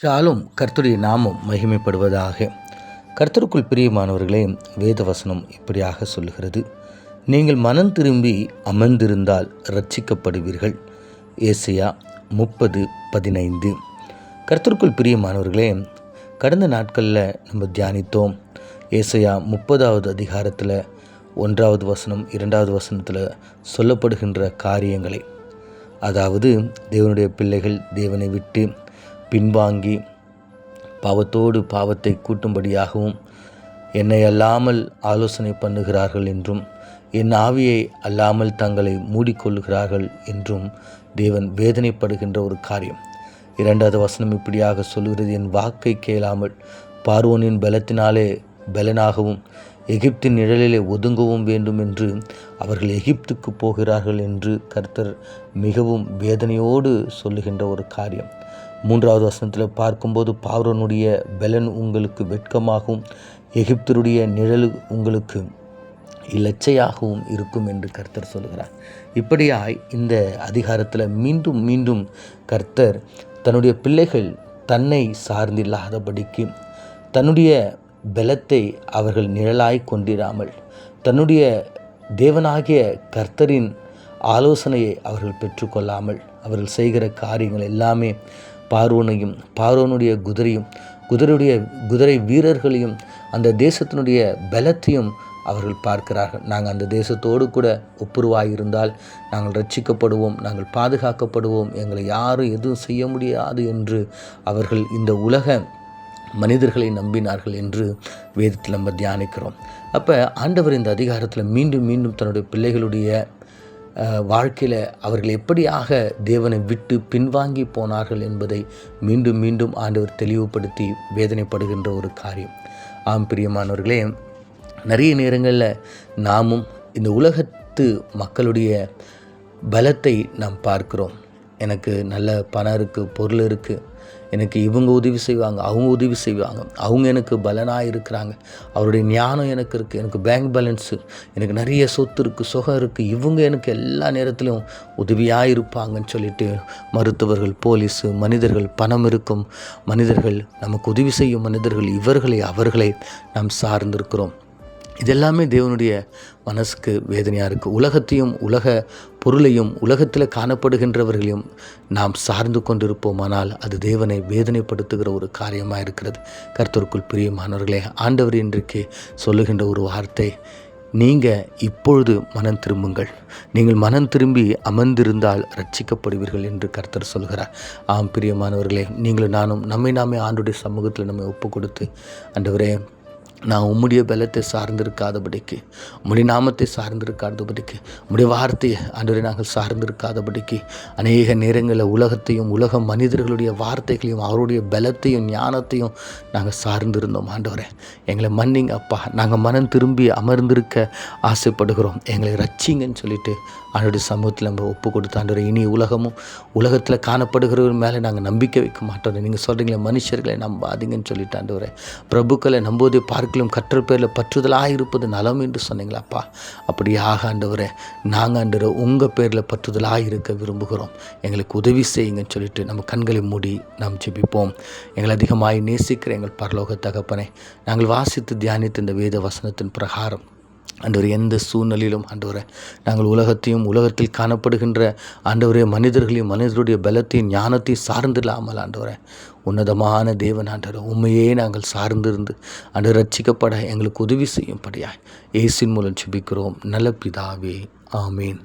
ஷாலும் கர்த்தருடைய நாமம் மகிமைப்படுவதாக. கர்த்தருக்குள் பிரியமானவர்களே, வேத வசனம் இப்படியாக சொல்லுகிறது, நீங்கள் மனம் திரும்பி அமர்ந்திருந்தால் இரட்சிக்கப்படுவீர்கள். ஏசாயா 30:15. கர்த்தருக்குள் பிரியமானவர்களே, கடந்த நாட்களில் நம்ம தியானித்தோம். ஏசாயா 30வது அதிகாரத்தில் 1வது வசனம் 2வது வசனத்தில் சொல்லப்படுகின்ற காரியங்களை, அதாவது தேவனுடைய பிள்ளைகள் தேவனை விட்டு பின்வாங்கி பாவத்தோடு பாவத்தை கூட்டும்படியாகவும், என்னை அல்லாமல் ஆலோசனை பண்ணுகிறார்கள் என்றும், என் ஆவியை அல்லாமல் தங்களை மூடிக்கொள்ளுகிறார்கள் என்றும் தேவன் வேதனைப்படுகின்ற ஒரு காரியம். 2வது வசனம் இப்படியாக சொல்கிறது, என் வாக்கை கேளாமல் பார்வோனின் பலத்தினாலே பலனாகவும் எகிப்தின் நிழலிலே ஒதுங்கவும் வேண்டும் என்று அவர்கள் எகிப்துக்கு போகிறார்கள் என்று கர்த்தர் மிகவும் வேதனையோடு சொல்லுகின்ற ஒரு காரியம். 3வது வசனத்தில் பார்க்கும்போது, பார்வோனுடைய பலன் உங்களுக்கு வெட்கமாகவும் எகிப்தருடைய நிழல் உங்களுக்கு இலச்சையாகவும் இருக்கும் என்று கர்த்தர் சொல்கிறார். இப்படியாய் இந்த அதிகாரத்தில் மீண்டும் மீண்டும் கர்த்தர் தன்னுடைய பிள்ளைகள் தன்னை சார்ந்தில்லாதபடிக்கு, தன்னுடைய பலத்தை அவர்கள் நிழலாய் கொண்டிராமல், தன்னுடைய தேவனாகிய கர்த்தரின் ஆலோசனையை அவர்கள் பெற்றுக்கொள்ளாமல், அவர்கள் செய்கிற காரியங்கள் எல்லாமே பார்வோனையும் பார்வோனுடைய குதிரை வீரர்களையும் அந்த தேசத்தினுடைய பலத்தையும் அவர்கள் பார்க்கிறார்கள். நாங்கள் அந்த தேசத்தோடு கூட ஒப்புரவாயிருந்தால் நாங்கள் ரட்சிக்கப்படுவோம், நாங்கள் பாதுகாக்கப்படுவோம், எங்களை யாரும் எதுவும் செய்ய முடியாது என்று அவர்கள் இந்த உலக மனிதர்களை நம்பினார்கள் என்று வேதத்தில் நம்ம தியானிக்கிறோம். அப்போ ஆண்டவர் இந்த அதிகாரத்தில் மீண்டும் மீண்டும் தன்னுடைய பிள்ளைகளுடைய வாழ்க்கையில் அவர்கள் எப்படியாக தேவனை விட்டு பின்வாங்கி போனார்கள் என்பதை மீண்டும் மீண்டும் ஆண்டவர் தெளிவுபடுத்தி வேதனைப்படுகின்ற ஒரு காரியம். ஆம் பிரியமானவர்களே, நிறைய நேரங்களில் நாமும் இந்த உலகத்து மக்களுடைய பலத்தை நாம் பார்க்கிறோம். எனக்கு நல்ல பணம் இருக்குது, பொருள் இருக்குது, எனக்கு இவங்க உதவி செய்வாங்க, அவங்க உதவி செய்வாங்க, அவங்க எனக்கு பலனாக இருக்கிறாங்க, அவருடைய ஞானம் எனக்கு இருக்குது, எனக்கு பேங்க் பேலன்ஸு, எனக்கு நிறைய சொத்து இருக்குது, சுகம் இருக்குது, இவங்க எனக்கு எல்லா நேரத்திலும் உதவியாக இருப்பாங்கன்னு சொல்லிட்டு மருத்துவர்கள், போலீஸு, மனிதர்கள், பணம் இருக்கும் மனிதர்கள், நமக்கு உதவி செய்யும் மனிதர்கள், அவர்களை நாம் சார்ந்திருக்கிறோம். இதெல்லாமே தேவனுடைய மனசுக்கு வேதனையாக இருக்குது. உலகத்தையும் உலக பொருளையும் உலகத்தில் காணப்படுகின்றவர்களையும் நாம் சார்ந்து கொண்டிருப்போமானால் அது தேவனை வேதனைப்படுத்துகிற ஒரு காரியமாக இருக்கிறது. கர்த்தருக்குள் பிரியமானவர்களே, ஆண்டவர் இன்றைக்கு சொல்லுகின்ற ஒரு வார்த்தை, நீங்கள் இப்பொழுது மனம் திரும்புங்கள், நீங்கள் மனம் திரும்பி அமர்ந்திருந்தால் ரட்சிக்கப்படுவீர்கள் என்று கர்த்தர் சொல்கிறார். ஆம் பிரியமானவர்களே, நீங்களும் நானும் நாமே ஆண்டுடைய சமூகத்தில் நம்ம ஒப்பு கொடுத்து, ஆண்டவரே, நான் உம்முடைய பலத்தை சார்ந்திருக்காதபடிக்கு, உம்முடைய நாமத்தை சார்ந்திருக்காதபடிக்கு, உம்முடைய வார்த்தையை ஆண்டவரை நாங்கள் சார்ந்திருக்காதபடிக்கு, அநேக நேரங்களில் உலகத்தையும் உலக மனிதர்களுடைய வார்த்தைகளையும் அவருடைய பலத்தையும் ஞானத்தையும் நாங்கள் சார்ந்திருந்தோம். ஆண்டவரே, எங்களை மன்னிங்க அப்பா, நாங்கள் மனம் திரும்பி அமர்ந்திருக்க ஆசைப்படுகிறோம், எங்களை ரட்சிங்கன்னு சொல்லிட்டு ஆண்டவருடைய சமூகத்தில் நம்ம ஒப்பு கொடுத்து, ஆண்டவரை, இனி உலகத்தில் காணப்படுகிறவர் மேலே நாங்கள் நம்பிக்கை வைக்க மாட்டோம். நீங்கள் சொல்கிறீங்களே, மனுஷர்களை நம்பாதீங்கன்னு சொல்லிட்டு, ஆண்டவரை, பிரபுக்களை நம்புவதை பார்க்கலாம் கற்றல் பேரில் பற்றுதலாக இருப்பது நலம் என்று சொன்னீங்களாப்பா. அப்படியாக ஆண்டவரே, நாங்கள் ஆண்டவரை உங்கள் பேரில் பற்றுதலாக இருக்க விரும்புகிறோம், எங்களுக்கு உதவி செய்யுங்கன்னு சொல்லிட்டு நம்ம கண்களை மூடி நாம் ஜெபிப்போம். எங்களை அதிகமாய் நேசிக்கிற எங்கள் பரலோக தகப்பனே, நாங்கள் வாசித்து தியானித்த இந்த வேத வசனத்தின் பிரகாரம் ஆண்டவரே, எந்த சூழ்நிலையிலும் ஆண்டவரே, நாங்கள் உலகத்தையும் உலகத்தில் காணப்படுகின்ற ஆண்டவரே மனிதர்களையும் மனிதருடைய பலத்தையும் ஞானத்தையும் சார்ந்தில்லாமல் ஆண்டவரே, உன்னதமான தேவன் ஆண்டவரே, உண்மையே நாங்கள் சார்ந்திருந்து ஆண்டவர் ரட்சிக்கப்பட எங்களுக்கு உதவி செய்யும்படியாய் இயேசுவின் மூலம் ஜெபிக்கிறோம் நல்ல பிதாவே, ஆமீன்.